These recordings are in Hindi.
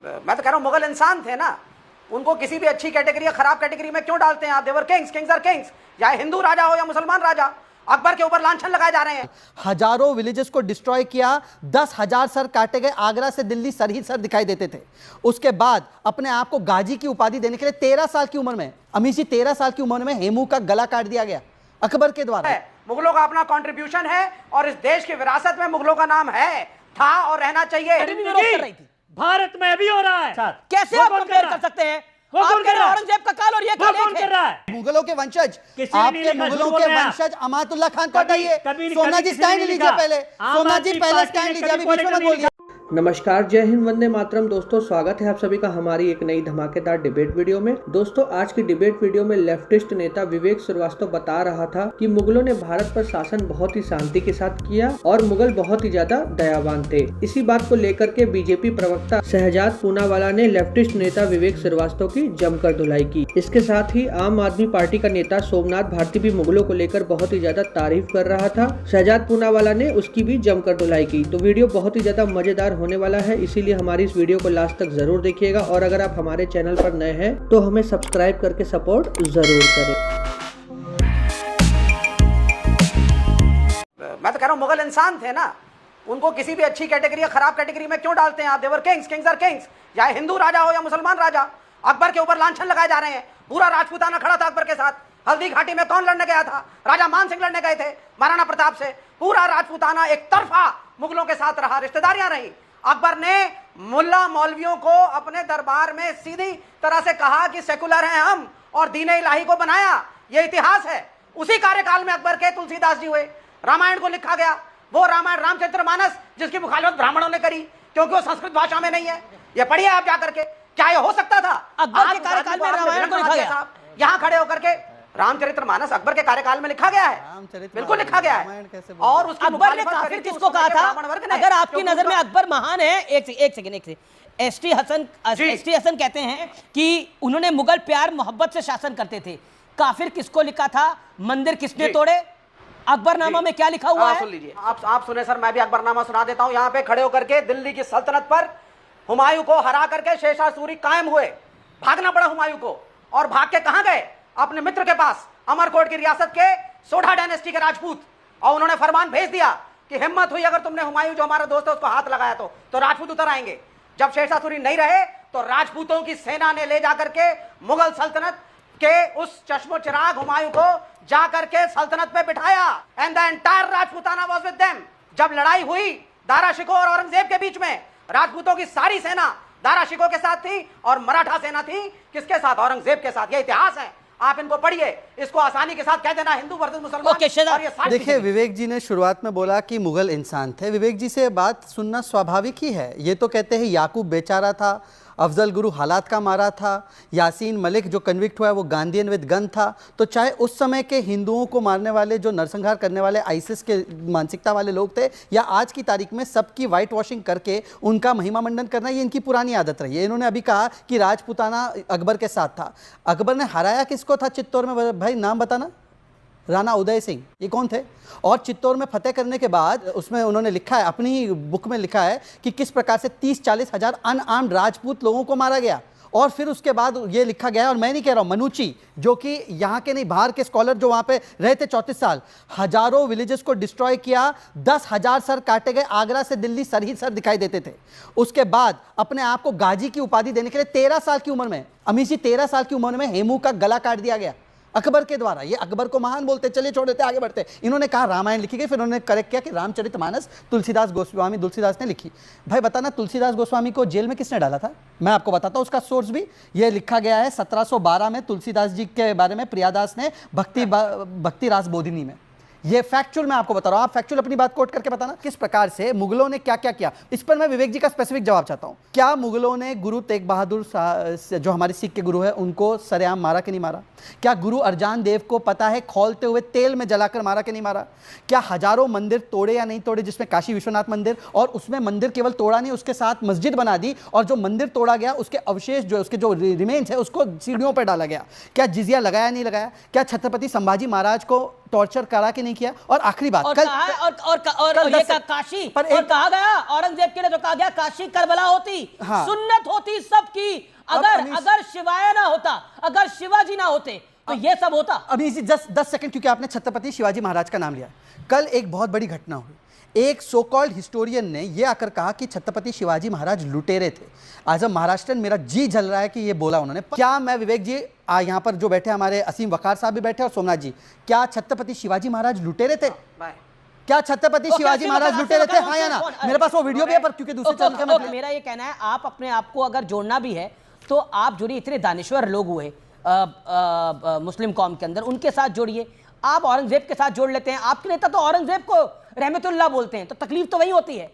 मैं तो कह रहा हूँ मुगल इंसान थे ना, उनको किसी भी अच्छी कैटेगरी या खराब कैटेगरी में क्यों डालते हैं आप? देवर किंग्स, किंग्स आर किंग्स, चाहे हिंदू राजा हो या मुसलमान राजा। अकबर के ऊपर लांछन लगाए जा रहे हैं। हजारों विलेजेस को डिस्ट्रॉय किया, 10,000 सर काटे गए, आगरा से दिल्ली सर ही सर दिखाई देते थे। उसके बाद अपने आप को गाजी की उपाधि देने के लिए 13 साल की उम्र में, अमीर जी 13 साल की उम्र में हेमू का गला काट दिया गया अकबर के द्वारा। मुगलों का अपना कंट्रीब्यूशन है और इस देश की विरासत में मुगलों का नाम है, था और रहना चाहिए। भारत में भी हो रहा है। कैसे आप कंपेयर कर सकते हैं? औरंगजेब का काल और ये कौन कर रहा है? मुगलों के वंशज, आपके मुगलों के वंशज अमातुल्लाह खान को हटाइए। सोना जी स्टैंड लीजिए पहले, सोना जी पहले स्टैंड लीजिए, अभी बीच में मत बोलिए। नमस्कार, जय हिंद, वंदे मातरम। दोस्तों, स्वागत है आप सभी का हमारी एक नई धमाकेदार डिबेट वीडियो में। दोस्तों, आज की डिबेट वीडियो में लेफ्टिस्ट नेता विवेक श्रीवास्तव बता रहा था कि मुगलों ने भारत पर शासन बहुत ही शांति के साथ किया और मुगल बहुत ही ज्यादा दयावान थे। इसी बात को लेकर के बीजेपी प्रवक्ता शहजाद पूनावाला ने लेफ्टिस्ट नेता विवेक श्रीवास्तव की जमकर धुलाई की। इसके साथ ही आम आदमी पार्टी का नेता सोमनाथ भारती भी मुगलों को लेकर बहुत ही ज्यादा तारीफ कर रहा था। शहजाद पूनावाला ने उसकी भी जमकर धुलाई की। तो वीडियो बहुत ही ज्यादा मजेदार होने वाला है, इसीलिए हमारी इस वीडियो को लास्ट तक जरूर देखिएगा। और अगर आप हमारे चैनल पर नए हैं तो हमें सब्सक्राइब करके सपोर्ट जरूर करें। मैं तो कह रहा हूँ मुगल इंसान थे ना, उनको किसी भी अच्छी कैटेगरी या खराब कैटेगरी में क्यों डालते हैं आप? देवर किंग्स, किंग्स आर किंग्स, चाहे हिंदू राजा हो या मुसलमान राजा। अकबर के ऊपर लांछन लगाए जा रहे हैं। पूरा राजपूताना खड़ा था अकबर के साथ। हल्दी घाटी में कौन लड़ने गया था? राजा मान सिंह लड़ने गए थे महाराणा प्रताप से। पूरा राजपूताना एक तरफा मुगलों के साथ रहा, रिश्तेदारियां रही। अकबर ने मुल्ला मौलवियों को अपने दरबार में सीधी तरह से कहा कि सेकुलर हैं हम, और दीन इलाही को बनाया। यह इतिहास है। उसी कार्यकाल में अकबर के तुलसीदास जी हुए। रामायण को लिखा गया, वो रामायण रामचरितमानस, जिसकी मुखालिफत ब्राह्मणों ने करी क्योंकि वो संस्कृत भाषा में नहीं है। ये पढ़िए आप जाकर के, क्या ये हो सकता था? अकबर के कार्यकाल में रामायण को लिखा गया। यहाँ खड़े होकर के रामचरितमानस अकबर के कार्यकाल में लिखा गया है, बिल्कुल लिखा गया है। और उसकी अकबर ने काफिर किसको कहा था? अगर आपकी नजर में अकबर महान है, एक सेकंड, एसटी हसन कहते हैं कि उन्होंने मुगल प्यार मोहब्बत से शासन करते थे। काफिर किसको लिखा था? मंदिर किसने तोड़े? अकबरनामा में क्या लिखा हुआ है? सुन लीजिए, आप सुने सर, मैं भी अकबरनामा सुना देता हूं। यहाँ पे खड़े होकर के दिल्ली की सल्तनत पर हुमायूं को हरा करके शेरशाह सूरी कायम हुए। भागना पड़ा हुमायूं को, और भाग के कहां गए? अपने मित्र के पास, अमरकोट की रियासत के सोढ़ा डायनेस्टी के राजपूत। और उन्होंने फरमान भेज दिया कि हिम्मत हुई अगर तुमने हुमायूं जो हमारा दोस्त है उसको हाथ लगाया तो राजपूत उतर आएंगे। जब शेरशाह सूरी नहीं रहे तो राजपूतों की सेना ने ले जाकर के मुगल सल्तनत के उस चश्मो चिराग हुमायूं को जाकर के सल्तनत पे बिठाया। And the entire Rajputana was with them. जब लड़ाई हुई दारा शिकोह और औरंगजेब के बीच में, राजपूतों की सारी सेना दारा शिकोह के साथ थी और मराठा सेना थी किसके साथ? औरंगजेब के साथ। यह इतिहास है, आप इनको पढ़िए। इसको आसानी के साथ कह देना हिंदू वर्सेस मुसलमान। देखिए, विवेक जी ने शुरुआत में बोला कि मुगल इंसान थे। विवेक जी से बात सुनना स्वाभाविक ही है। ये तो कहते हैं याकूब बेचारा था, अफजल गुरु हालात का मारा था, यासीन मलिक जो कन्विक्ट हुआ है वो गांधीयन विद गन था। तो चाहे उस समय के हिंदुओं को मारने वाले, जो नरसंहार करने वाले आईसिस के मानसिकता वाले लोग थे, या आज की तारीख में सबकी वाइट वॉशिंग करके उनका महिमा मंडन करना, ये इनकी पुरानी आदत रही है। इन्होंने अभी कहा कि राजपूताना अकबर के साथ था। अकबर ने हराया किसको था चित्तौड़ में? भाई नाम बताना। राणा उदय सिंह, ये कौन थे? और चित्तौड़ में फतेह करने के बाद उसमें उन्होंने लिखा है, अपनी ही बुक में लिखा है कि किस प्रकार से 30-40 हज़ार अनआर्म्ड राजपूत लोगों को मारा गया। और फिर उसके बाद ये लिखा गया, और मैं नहीं कह रहा हूँ, मनुची जो कि यहाँ के नहीं बाहर के स्कॉलर जो वहाँ पे रहे थे 34 साल, हजारों विलेजेस को डिस्ट्रॉय किया, 10,000 सर काटे गए, आगरा से दिल्ली सर ही सर दिखाई देते थे। उसके बाद अपने आप को गाजी की उपाधि देने के लिए 13 साल की उम्र में, अमीर जी 13 साल की उम्र में हेमू का गला काट दिया गया अकबर के द्वारा। ये अकबर को महान बोलते, चलिए छोड़ देते, आगे बढ़ते। इन्होंने कहा रामायण लिखी गई, फिर उन्होंने करेक्ट किया कि रामचरितमानस तुलसीदास ने लिखी। भाई बताना, तुलसीदास गोस्वामी को जेल में किसने डाला था? मैं आपको बताता हूँ उसका सोर्स भी। ये लिखा गया है 1712 में तुलसीदास जी के बारे में प्रियादास ने भक्ति रास बोधिनी में। ये फैक्चुअल मैं आपको बता रहा हूं, आप फैक्चुअल अपनी बात कोट करके बताना किस प्रकार से मुगलों ने क्या क्या किया। इस पर मैं विवेक जी का स्पेसिफिक जवाब चाहता हूं। क्या मुगलों ने गुरु तेग बहादुर जो हमारे सिख के गुरु है उनको सरेआम मारा कि नहीं मारा? क्या गुरु अर्जान देव को पता है खौलते हुए तेल में जलाकर मारा कि नहीं मारा? क्या हजारों मंदिर तोड़े या नहीं तोड़े, जिसमें काशी विश्वनाथ मंदिर, और उसमें मंदिर केवल तोड़ा नहीं, उसके साथ मस्जिद बना दी, और जो मंदिर तोड़ा गया उसके अवशेष जो उसके जो रिमेन्स है उसको सीढ़ियों पर डाला गया। क्या जिजिया लगाया नहीं लगाया? क्या छत्रपति संभाजी महाराज को टॉर्चर करा के नहीं किया। और आखिरी बात, और कल कहा है, और कल ये 10 काशी पर और एक- कहा गया औरंगजेब के लिए तो कहा गया काशी करबला होती, हाँ। सुन्नत होती सबकी। अगर अनीस- अगर शिवाय ना होता, अगर शिवाजी ना होते तो ये सब होता। अभी इसी 10 सेकंड, क्योंकि आपने छत्रपति शिवाजी महाराज का नाम लिया। कल एक बहुत बड़ी घटना हुई। एक सो कॉल्ड हिस्टोरियन ने यह आकर कहा कि छत्रपति शिवाजी महाराज लुटेरे थे। आज महाराष्ट्र मेरा जी जल रहा है कि ये बोला उन्होंने। क्या मैं विवेक जी, यहाँ पर जो बैठे हमारे असीम वकार साहब भी बैठे और सोमनाथ जी, क्या छत्रपति शिवाजी महाराज लुटेरे थे? क्या छत्रपति शिवाजी महाराज लुटेरे थे, हाँ या ना? मेरे पास वो वीडियो भी है, पर क्योंकि दूसरे चैनल का मैं मेरा ये कहना है, आप अपने आप को अगर जोड़ना भी है तो आप जुड़िए, इतने दानिश्वर लोग हुए मुस्लिम कौम के अंदर, उनके साथ जोड़िए। आप औरंगजेब के साथ जोड़ लेते हैं, आपके नेता तो औरंगजेब को रहमतुल्लाह बोलते हैं, तो तकलीफ तो वही होती है।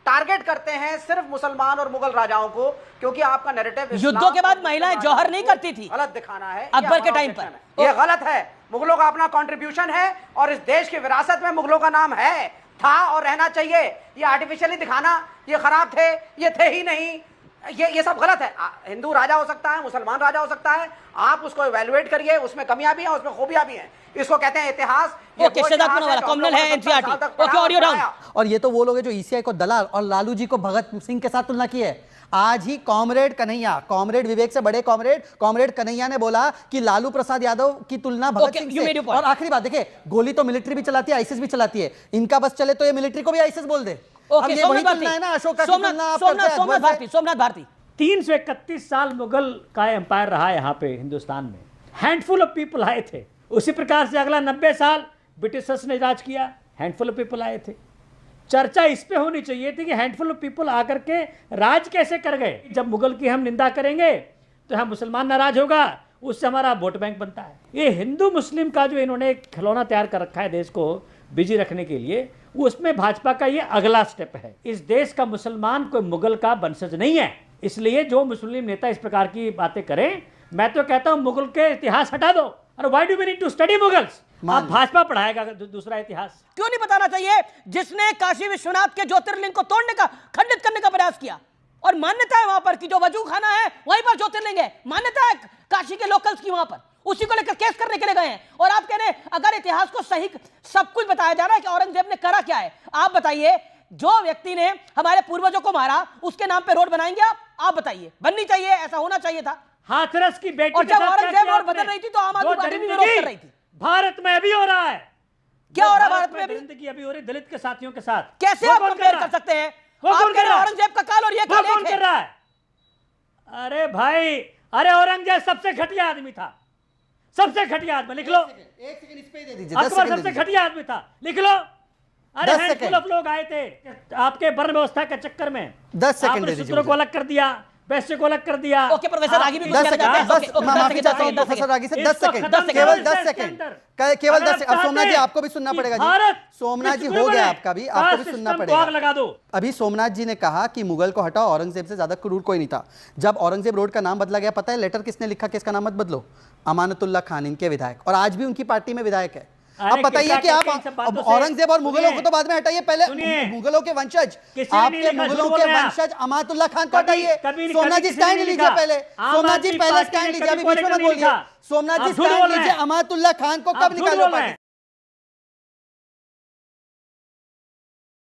टारगेट करते हैं सिर्फ मुसलमान और मुगल राजाओं को, क्योंकि आपका नैरेटिव युद्धों के बाद महिलाएं जौहर नहीं करती थी, गलत दिखाना है अकबर के टाइम पर। यह गलत है। मुगलों का अपना कंट्रीब्यूशन है और इस देश की विरासत में मुगलों का नाम है, था और रहना चाहिए। ये आर्टिफिशियली दिखाना, ये खराब थे, ये थे ही नहीं, ये सब गलत है। हिंदू राजा हो सकता है, मुसलमान राजा हो सकता है, आप उसको इवैल्यूएट करिए, उसमें कमियां भी हैं, उसमें खूबियां भी हैं। इसको कहते हैं इतिहास। ओके, शहजाद पुनावाला कॉमनल है एनसीईआरटी। Okay, audio down. और ये तो वो लोग हैं जो ईसीआई को दलाल और लालू जी को भगत सिंह के साथ तुलना की है। आज ही कॉमरेड कन्हैया, कॉमरेड विवेक से बड़े कॉमरेड कन्हैया ने बोला कि लालू प्रसाद यादव की तुलना भगत Okay, सिंह you made से। your point. और आखिरी बात देखिए, गोली तो मिलिट्री भी चलाती है, आईसिस भी चलाती है। इनका बस चले तो ये मिलिट्री को भी आईसिस बोल दे। अब ये वही तुलना है ना, अशोका की तुलना आप करते हैं अकबर से। सोमनाथ भारती 331 साल मुगल का एम्पायर रहा यहाँ पे हिंदुस्तान में। हैंडफुल ऑफ पीपल आए थे। उसी प्रकार से अगला 90 साल ब्रिटिशर्स ने राज किया, हैंडफुल ऑफ पीपल आए थे। चर्चा इस पे होनी चाहिए थी कि हैंडफुल ऑफ पीपल आकर के राज कैसे कर गए। जब मुगल की हम निंदा करेंगे तो हम मुसलमान नाराज होगा, उससे हमारा वोट बैंक बनता है। ये हिंदू मुस्लिम का जो इन्होंने खिलौना तैयार कर रखा है देश को बिजी रखने के लिए, उसमें भाजपा का ये अगला स्टेप है। इस देश का मुसलमान कोई मुगल का वंशज नहीं है, इसलिए जो मुस्लिम नेता इस प्रकार की बातें करें, मैं तो कहता हूं मुगल के इतिहास हटा दो। और why do we need to study Mughals? अब भाजपा पढ़ाएगा दूसरा इतिहास। क्यों नहीं बताना चाहिए? जिसने काशी विश्वनाथ के ज्योतिर्लिंग को तोड़ने का, खंडित करने का प्रयास किया, और मान्यता है वहां पर कि जो वजू खाना है वहीं पर ज्योतिर्लिंग है, मान्यता है काशी के लोकल्स की वहां पर, उसी को लेकर केस करने के लिए गए हैं। और आप कह रहे हैं अगर इतिहास को सही सब कुछ बताया जा रहा है कि औरंगजेब ने करा क्या है, आप बताइए। जो व्यक्ति ने हमारे पूर्वजों को मारा उसके नाम पे रोड बनाएंगे आप बताइए? बननी चाहिए, ऐसा होना चाहिए था। हाथरस की बेटी और के जब साथ क्या औरंगजेब किया रोड बदल आपने? रही थी तो आम आदमी जो पार्टी भी दरिंदगी विरोध कर रही थी। भारत में अभी हो रहा है। क्या हो रहा है भारत भारत में अभी? दरिंदगी अभी हो रही दलित के साथियों के साथ। कैसे वो आप कौन कंपेयर रहा कर है? सकते हैं? वो आप कौन कह कर रहे रहा हैं है? औरंगजेब का काल और ये वो काल कौन एक कर है। रहा है? अरे भाई, अरे औरंगजेब सबसे घटिया आदमी था, सबसे घटिया आदमी। लिख लो, एक सेकंड इस पे दे दीजिए। अकबर सबसे घटिया आदमी था, लिख लो। अरे 10 हैंडफुल सेकंड। ऑफ लोग आए थे आपके वर्ण व्यवस्था के चक्कर में। 10 सेकंड आपने दे दीजिए शूद्रों को मुझे। अलग कर दिया, वैश्य को अलग कर दिया। ओके, प्रोफेसर रागी भी कुछ 10 कहना चाहते हैं? सेकंड, ओके, बस ओके, मैं 10 माफी सेकंड, चाहता हूं 10 प्रोफेसर सेकंड। रागी से। इसको 10 सेकंड, खत्म करो केवल इस 10 देश के सेकंड, अंदर। केवल अगर 10 सेकंड। अब सोमनाथ जी चाहते आपको भी सुनना कि पड़ेगा भारत जी। सोमनाथ जी विश्व हो गया बने, आपका भी, आपको भी कास्ट सुनना सिस्टम को आग पड़ेगा। लगा दो। अभी सोमनाथ जी ने कहा कि मुगल को हटाओ, औरंगजेब से ज्यादा क्रूर कोई नहीं था। जब औरंगजेब रोड का नाम बदला गया, पता है लेटर किसने लिखा कि इसका नाम मत बदलो? अमानतुल्लाह खान, इनके विधायक, और आज भी उनकी पार्टी में विधायक है। अब बताइए कि आप औरंगजेब और मुगलों को तो बाद में हटाइए, पहले मुगलों के वंशज, आपके मुगलों के वंशज अमातुल्लाह खान को हटाइए। सोमनाथ जी स्टैंड लीजिए पहले, सोमनाथ जी पहले स्टैंड लीजिए, अभी बीच में मत बोलिए। सोमनाथ जी स्टैंड लीजिए, अमातुल्लाह खान को कब निकालो?